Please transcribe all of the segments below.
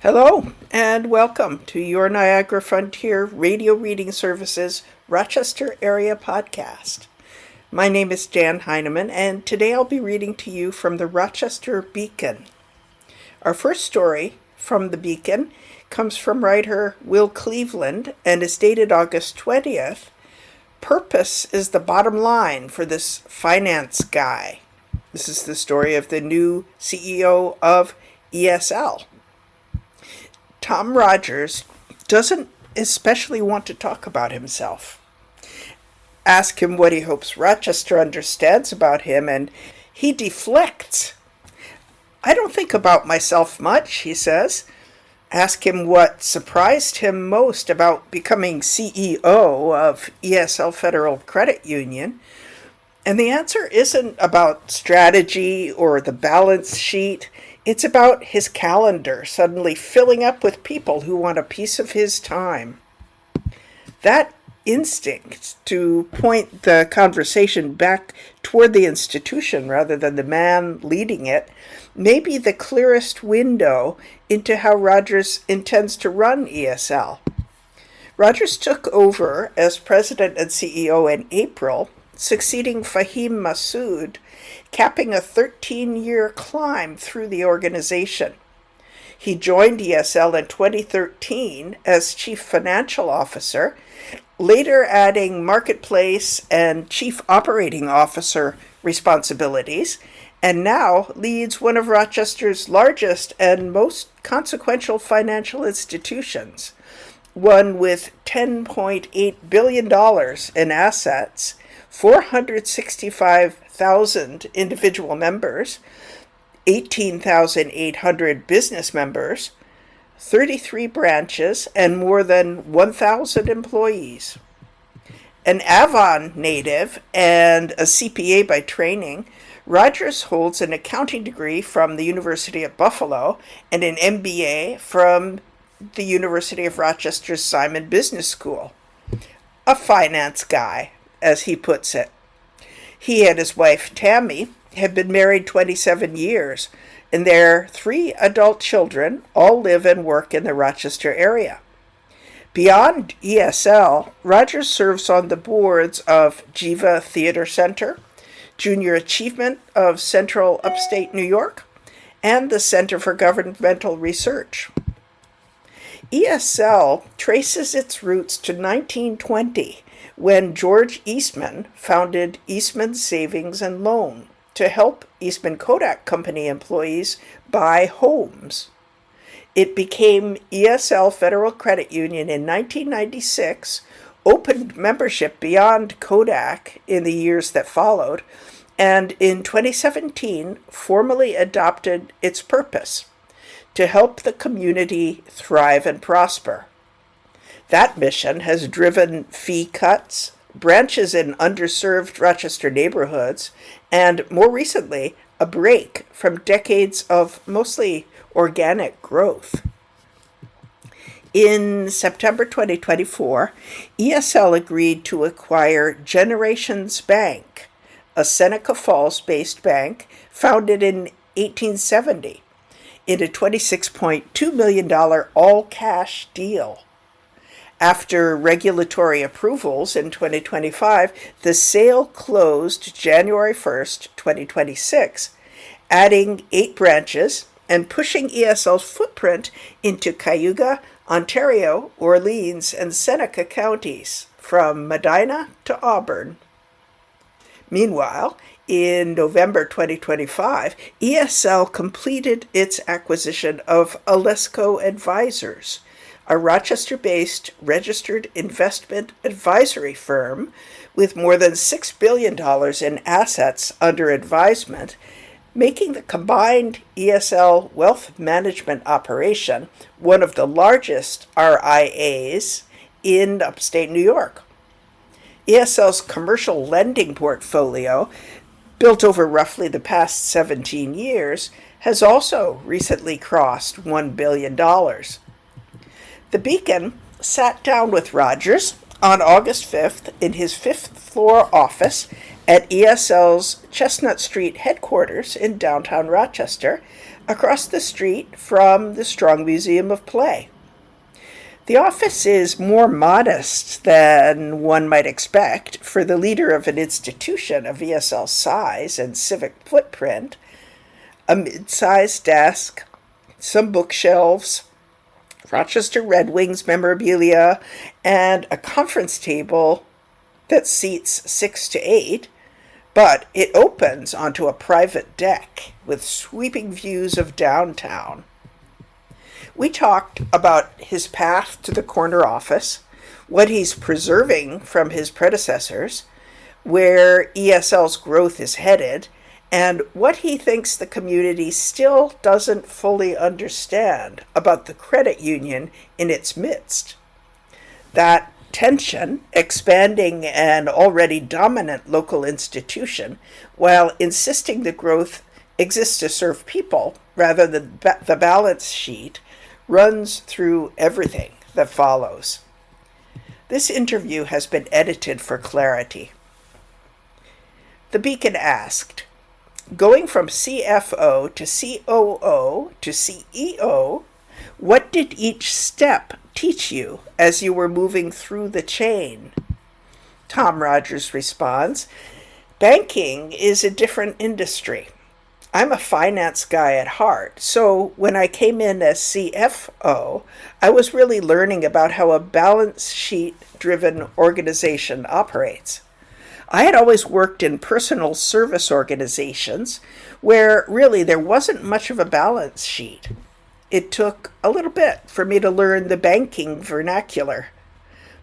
Hello, and welcome to your Niagara Frontier Radio Reading Services Rochester Area Podcast. My name is Jan Heineman, and today I'll be reading to you from the Rochester Beacon. Our first story from the Beacon comes from writer Will Cleveland and is dated August 20th. Purpose is the bottom line for this finance guy. This is the story of the new CEO of ESL. Tom Rogers doesn't especially want to talk about himself. Ask him what he hopes Rochester understands about him, and he deflects. I don't think about myself much, he says. Ask him what surprised him most about becoming CEO of ESL Federal Credit Union, and the answer isn't about strategy or the balance sheet. It's about his calendar suddenly filling up with people who want a piece of his time. That instinct to point the conversation back toward the institution rather than the man leading it may be the clearest window into how Rogers intends to run ESL. Rogers took over as president and CEO in April, succeeding Fahim Massoud, capping a 13-year climb through the organization. He joined ESL in 2013 as Chief Financial Officer, later adding Marketplace and Chief Operating Officer responsibilities, and now leads one of Rochester's largest and most consequential financial institutions, one with $10.8 billion in assets, 465,000 individual members, 18,800 business members, 33 branches, and more than 1,000 employees. An Avon native and a CPA by training, Rogers holds an accounting degree from the University of Buffalo and an MBA from the University of Rochester's Simon Business School. A finance guy, as he puts it. He and his wife, Tammy, have been married 27 years, and their 3 adult children all live and work in the Rochester area. Beyond ESL, Rogers serves on the boards of Jiva Theater Center, Junior Achievement of Central Upstate New York, and the Center for Governmental Research. ESL traces its roots to 1920, when George Eastman founded Eastman Savings and Loan to help Eastman Kodak Company employees buy homes. It became ESL Federal Credit Union in 1996, opened membership beyond Kodak in the years that followed, and in 2017 formally adopted its purpose: to help the community thrive and prosper. That mission has driven fee cuts, branches in underserved Rochester neighborhoods, and more recently, a break from decades of mostly organic growth. In September 2024, ESL agreed to acquire Generations Bank, a Seneca Falls-based bank founded in 1870, in a $26.2 million all-cash deal. After regulatory approvals in 2025, the sale closed January 1st, 2026, adding 8 branches and pushing ESL's footprint into Cayuga, Ontario, Orleans, and Seneca counties, from Medina to Auburn. Meanwhile, in November 2025, ESL completed its acquisition of Alesco Advisors, a Rochester-based registered investment advisory firm with more than $6 billion in assets under advisement, making the combined ESL wealth management operation one of the largest RIAs in upstate New York. ESL's commercial lending portfolio, built over roughly the past 17 years, has also recently crossed $1 billion. The Beacon sat down with Rogers on August 5th in his 5th floor office at ESL's Chestnut Street headquarters in downtown Rochester across the street from the Strong Museum of Play. The office is more modest than one might expect for the leader of an institution of ESL size and civic footprint. A mid-sized desk, some bookshelves, Rochester Red Wings memorabilia, and a conference table that seats 6 to 8, but it opens onto a private deck with sweeping views of downtown. We talked about his path to the corner office, what he's preserving from his predecessors, where ESL's growth is headed, and what he thinks the community still doesn't fully understand about the credit union in its midst. That tension, expanding an already dominant local institution while insisting the growth exists to serve people rather than the balance sheet, runs through everything that follows. This interview has been edited for clarity. The Beacon asked, going from CFO to COO to CEO, what did each step teach you as you were moving through the chain? Tom Rogers responds, banking is a different industry. I'm a finance guy at heart, so when I came in as CFO, I was really learning about how a balance sheet-driven organization operates. I had always worked in personal service organizations where really there wasn't much of a balance sheet. It took a little bit for me to learn the banking vernacular,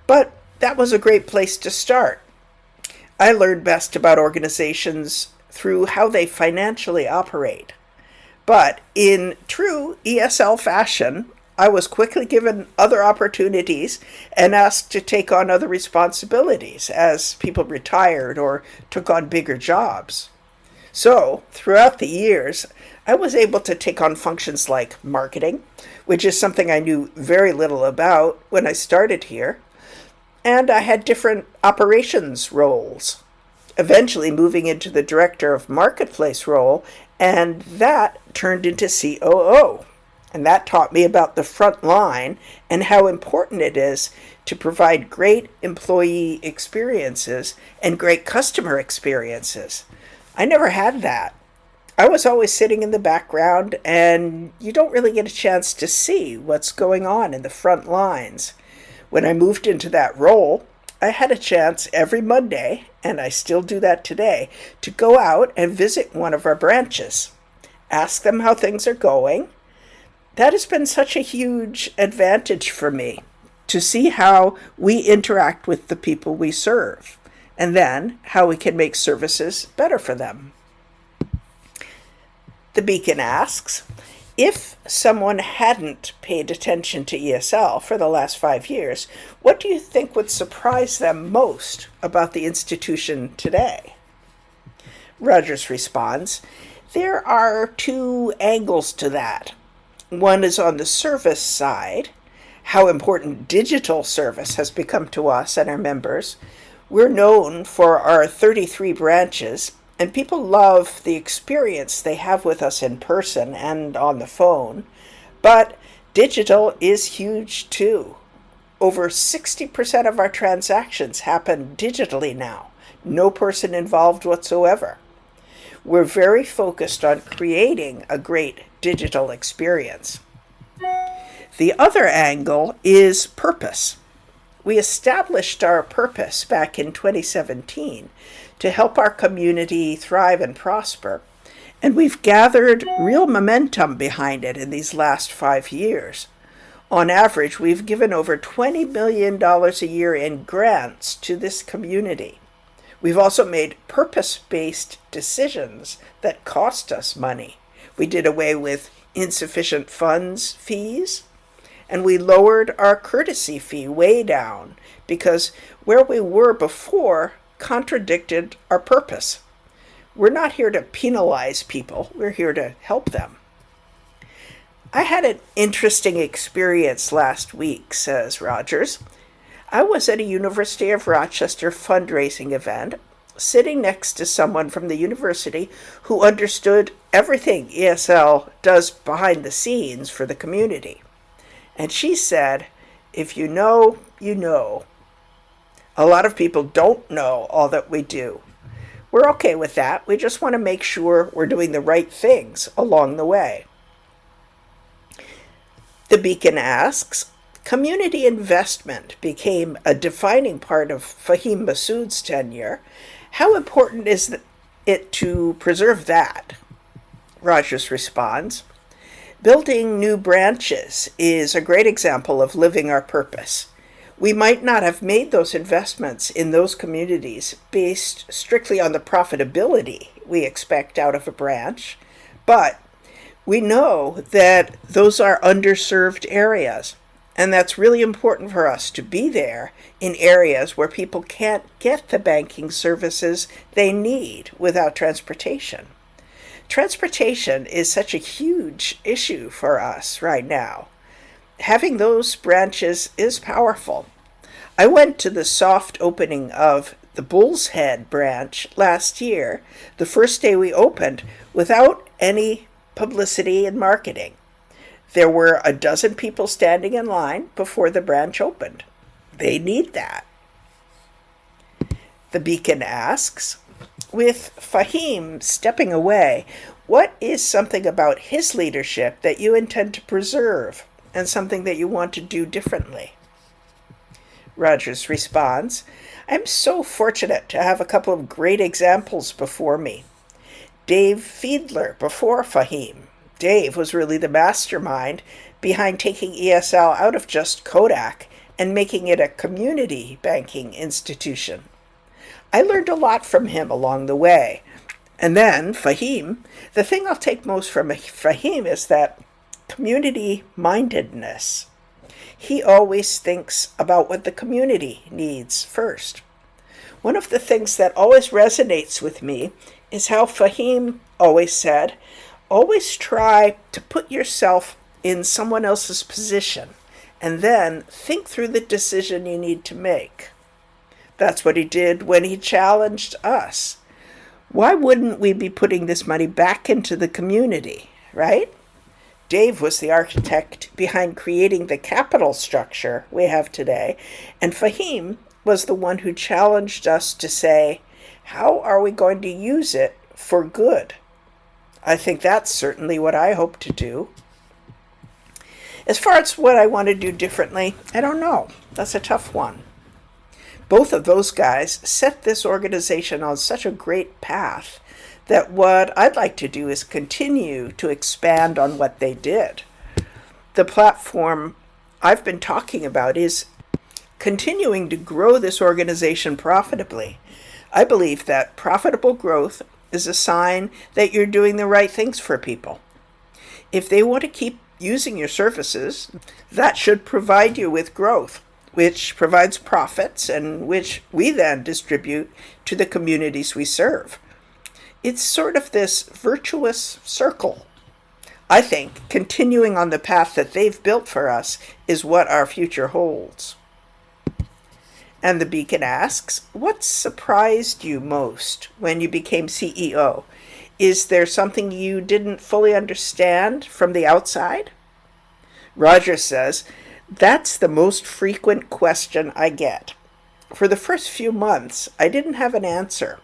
but that was a great place to start. I learned best about organizations through how they financially operate. But in true ESL fashion, I was quickly given other opportunities and asked to take on other responsibilities as people retired or took on bigger jobs. So, throughout the years, I was able to take on functions like marketing, which is something I knew very little about when I started here, and I had different operations roles, eventually moving into the director of marketplace role, and that turned into COO. And that taught me about the front line and how important it is to provide great employee experiences and great customer experiences. I never had that. I was always sitting in the background, and you don't really get a chance to see what's going on in the front lines. When I moved into that role, I had a chance every Monday, and I still do that today, to go out and visit one of our branches, ask them how things are going. That has been such a huge advantage for me, to see how we interact with the people we serve, and then how we can make services better for them. The Beacon asks, if someone hadn't paid attention to ESL for the last 5 years, what do you think would surprise them most about the institution today? Rogers responds, there are two angles to that. One is on the service side, how important digital service has become to us and our members. We're known for our 33 branches, and people love the experience they have with us in person and on the phone. But digital is huge too. Over 60% of our transactions happen digitally now. No person involved whatsoever. We're very focused on creating a great digital experience. The other angle is purpose. We established our purpose back in 2017 to help our community thrive and prosper, and we've gathered real momentum behind it in these last 5 years. On average, we've given over $20 million a year in grants to this community. We've also made purpose-based decisions that cost us money. We did away with insufficient funds fees, and we lowered our courtesy fee way down because where we were before contradicted our purpose. We're not here to penalize people, we're here to help them. I had an interesting experience last week, says Rogers. I was at a University of Rochester fundraising event, sitting next to someone from the university who understood everything ESL does behind the scenes for the community. And she said, if you know, you know. A lot of people don't know all that we do. We're okay with that. We just want to make sure we're doing the right things along the way. The Beacon asks, community investment became a defining part of Fahim Massoud's tenure. How important is it to preserve that? Rogers responds, building new branches is a great example of living our purpose. We might not have made those investments in those communities based strictly on the profitability we expect out of a branch, but we know that those are underserved areas, and that's really important for us to be there in areas where people can't get the banking services they need without transportation. Transportation is such a huge issue for us right now. Having those branches is powerful. I went to the soft opening of the Bull's Head branch last year, the first day we opened, without any publicity and marketing. There were a dozen people standing in line before the branch opened. They need that. The Beacon asks, with Fahim stepping away, what is something about his leadership that you intend to preserve and something that you want to do differently? Rogers responds, I'm so fortunate to have a couple of great examples before me. Dave Fiedler before Fahim. Dave was really the mastermind behind taking ESL out of just Kodak and making it a community banking institution. I learned a lot from him along the way. And then Fahim, the thing I'll take most from Fahim is that community-mindedness. He always thinks about what the community needs first. One of the things that always resonates with me is how Fahim always said, always try to put yourself in someone else's position and then think through the decision you need to make. That's what he did when he challenged us. Why wouldn't we be putting this money back into the community, right? Dave was the architect behind creating the capital structure we have today, and Fahim was the one who challenged us to say, how are we going to use it for good? I think that's certainly what I hope to do. As far as what I want to do differently, I don't know. That's a tough one. Both of those guys set this organization on such a great path that what I'd like to do is continue to expand on what they did. The platform I've been talking about is continuing to grow this organization profitably. I believe that profitable growth is a sign that you're doing the right things for people. If they want to keep using your services, that should provide you with growth, which provides profits and which we then distribute to the communities we serve. It's sort of this virtuous circle. I think continuing on the path that they've built for us is what our future holds. And the Beacon asks, what surprised you most when you became CEO? Is there something you didn't fully understand from the outside? Roger says, that's the most frequent question I get. For the first few months, I didn't have an answer.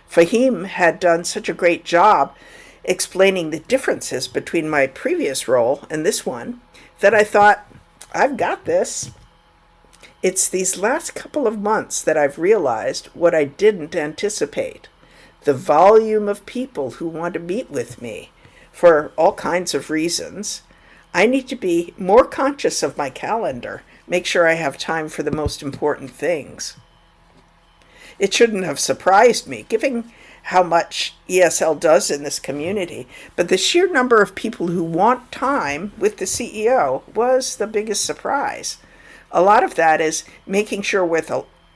Fahim had done such a great job explaining the differences between my previous role and this one that I thought, I've got this. It's these last couple of months that I've realized what I didn't anticipate. The volume of people who want to meet with me for all kinds of reasons. I need to be more conscious of my calendar, make sure I have time for the most important things. It shouldn't have surprised me, given how much ESL does in this community, but the sheer number of people who want time with the CEO was the biggest surprise. A lot of that is making sure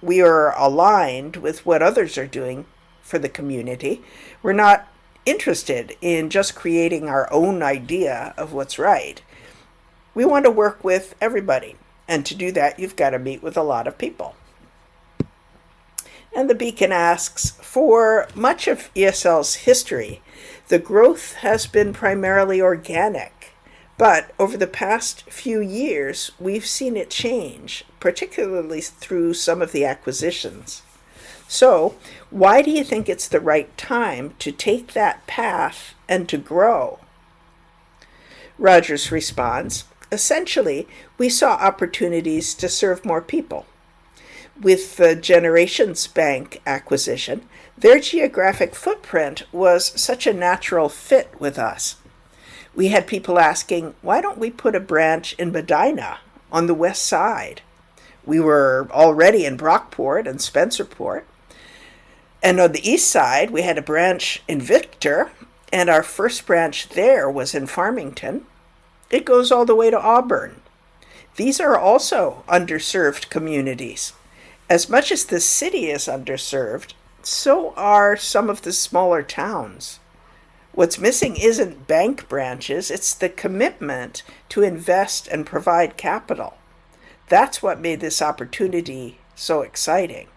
we are aligned with what others are doing for the community. We're not interested in just creating our own idea of what's right. We want to work with everybody, and to do that, you've got to meet with a lot of people. And the Beacon asks, for much of ESL's history, the growth has been primarily organic, but over the past few years, we've seen it change, particularly through some of the acquisitions. So, why do you think it's the right time to take that path and to grow? Rogers responds, essentially, we saw opportunities to serve more people. With the Generations Bank acquisition, their geographic footprint was such a natural fit with us. We had people asking, why don't we put a branch in Medina on the west side? We were already in Brockport and Spencerport. And on the east side, we had a branch in Victor, and our first branch there was in Farmington. It goes all the way to Auburn. These are also underserved communities. As much as the city is underserved, so are some of the smaller towns. What's missing isn't bank branches, it's the commitment to invest and provide capital. That's what made this opportunity so exciting.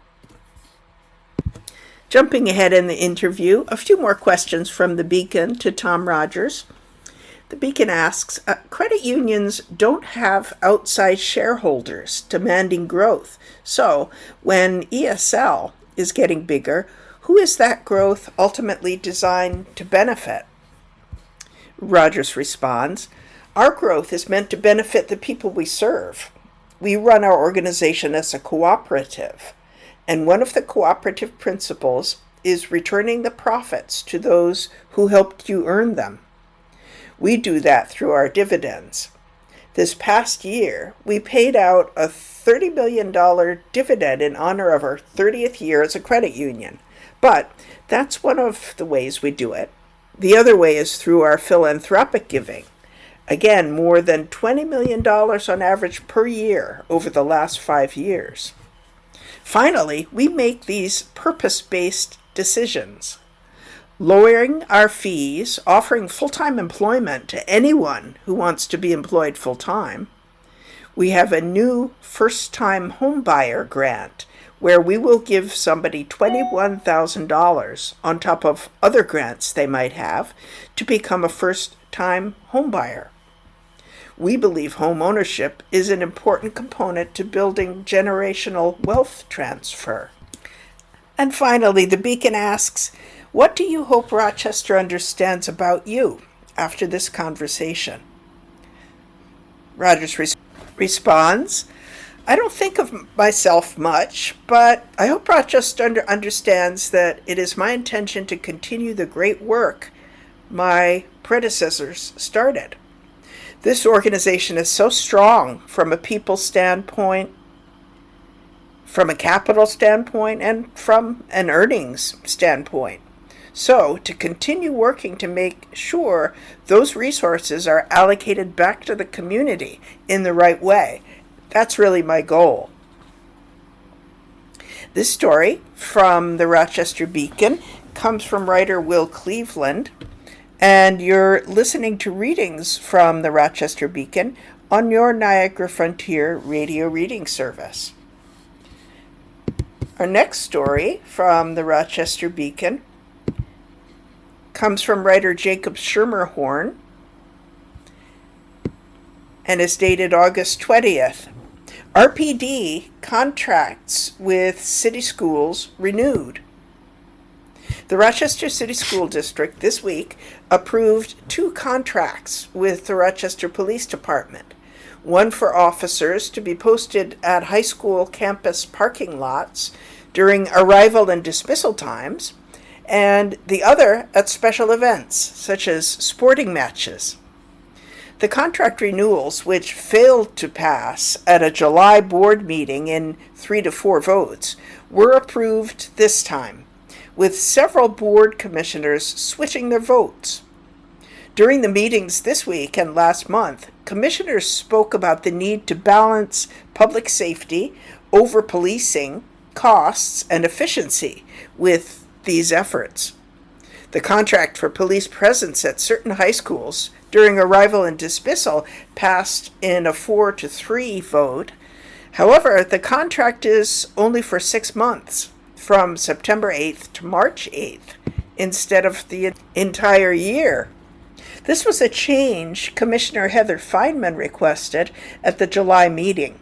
Jumping ahead in the interview, a few more questions from the Beacon to Tom Rogers. The Beacon asks, credit unions don't have outside shareholders demanding growth. So when ESL is getting bigger, who is that growth ultimately designed to benefit? Rogers responds, our growth is meant to benefit the people we serve. We run our organization as a cooperative, and one of the cooperative principles is returning the profits to those who helped you earn them. We do that through our dividends. This past year, we paid out a $30 million dividend in honor of our 30th year as a credit union. But that's one of the ways we do it. The other way is through our philanthropic giving. Again, more than $20 million on average per year over the last 5 years. Finally, we make these purpose-based decisions. Lowering our fees, offering full-time employment to anyone who wants to be employed full-time. We have a new first-time homebuyer grant where we will give somebody $21,000 on top of other grants they might have to become a first-time homebuyer. We believe home ownership is an important component to building generational wealth transfer. And finally, the Beacon asks, what do you hope Rochester understands about you after this conversation? Rogers responds, I don't think of myself much, but I hope Rochester understands that it is my intention to continue the great work my predecessors started. This organization is so strong from a people standpoint, from a capital standpoint, and from an earnings standpoint. So, to continue working to make sure those resources are allocated back to the community in the right way. That's really my goal. This story from the Rochester Beacon comes from writer Will Cleveland, and you're listening to readings from the Rochester Beacon on your Niagara Frontier radio reading service. Our next story from the Rochester Beacon comes from writer Jacob Schermerhorn and is dated August 20th. RPD contracts with city schools renewed. The Rochester City School District this week approved 2 contracts with the Rochester Police Department. One for officers to be posted at high school campus parking lots during arrival and dismissal times, and the other at special events, such as sporting matches. The contract renewals, which failed to pass at a July board meeting in 3 to 4 votes, were approved this time, with several board commissioners switching their votes. During the meetings this week and last month, commissioners spoke about the need to balance public safety, over-policing, costs, and efficiency with these efforts. The contract for police presence at certain high schools during arrival and dismissal passed in a 4-3 vote. However, the contract is only for 6 months. from September 8th to March 8th instead of the entire year. This was a change Commissioner Heather Feynman requested at the July meeting.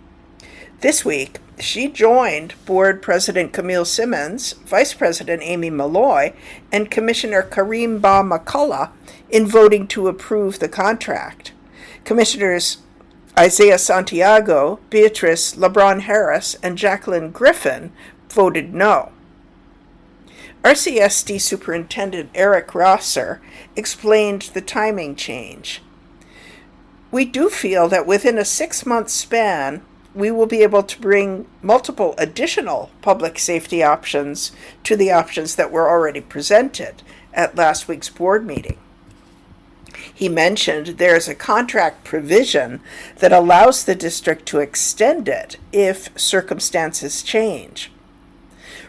This week, she joined Board President Camille Simmons, Vice President Amy Malloy, and Commissioner Kareem Ba McCullough in voting to approve the contract. Commissioners Isaiah Santiago, Beatrice LeBron Harris, and Jacqueline Griffin voted no. RCSD Superintendent Eric Rosser explained the timing change. We do feel that within a 6-month span, we will be able to bring multiple additional public safety options to the options that were already presented at last week's board meeting. He mentioned there is a contract provision that allows the district to extend it if circumstances change.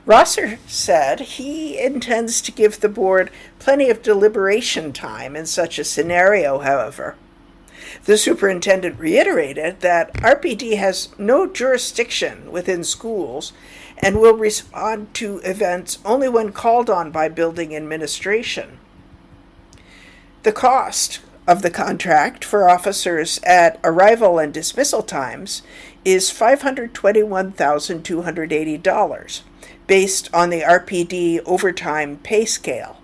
Rosser said he intends to give the board plenty of deliberation time in such a scenario, however. The superintendent reiterated that RPD has no jurisdiction within schools and will respond to events only when called on by building administration. The cost of the contract for officers at arrival and dismissal times is $521,280, based on the RPD overtime pay scale.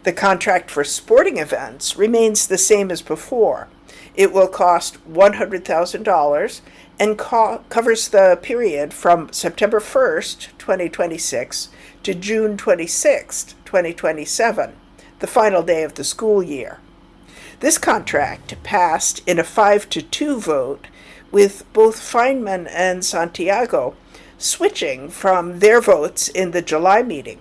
The contract for sporting events remains the same as before. It will cost $100,000 and covers the period from September 1st, 2026 to June 26th, 2027, the final day of the school year. This contract passed in a 5-2 vote, with both Feynman and Santiago switching from their votes in the July meeting.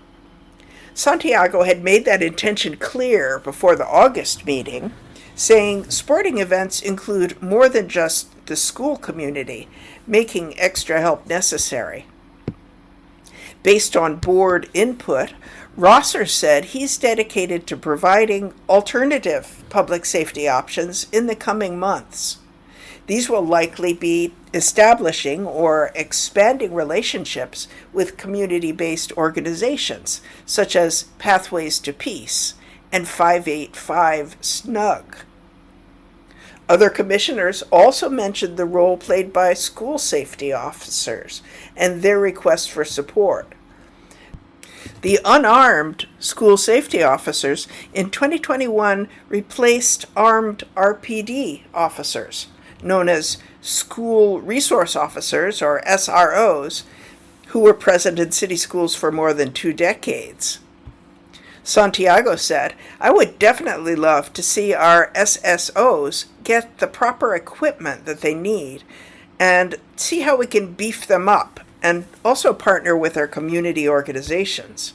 Santiago had made that intention clear before the August meeting, saying sporting events include more than just the school community, making extra help necessary. Based on board input, Rosser said he's dedicated to providing alternative public safety options in the coming months. These will likely be establishing or expanding relationships with community-based organizations, such as Pathways to Peace and 585 SNUG. Other commissioners also mentioned the role played by school safety officers and their requests for support. The unarmed school safety officers in 2021 replaced armed RPD officers, known as School Resource Officers, or SROs, who were present in city schools for more than 2 decades. Santiago said, "I would definitely love to see our SSOs get the proper equipment that they need and see how we can beef them up and also partner with our community organizations."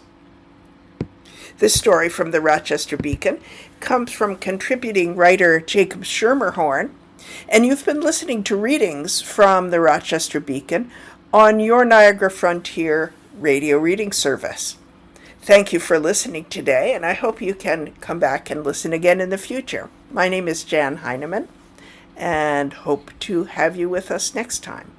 This story from the Rochester Beacon comes from contributing writer Jacob Schermerhorn, and you've been listening to readings from the Rochester Beacon on your Niagara Frontier radio reading service. Thank you for listening today, and I hope you can come back and listen again in the future. My name is Jan Heineman, and hope to have you with us next time.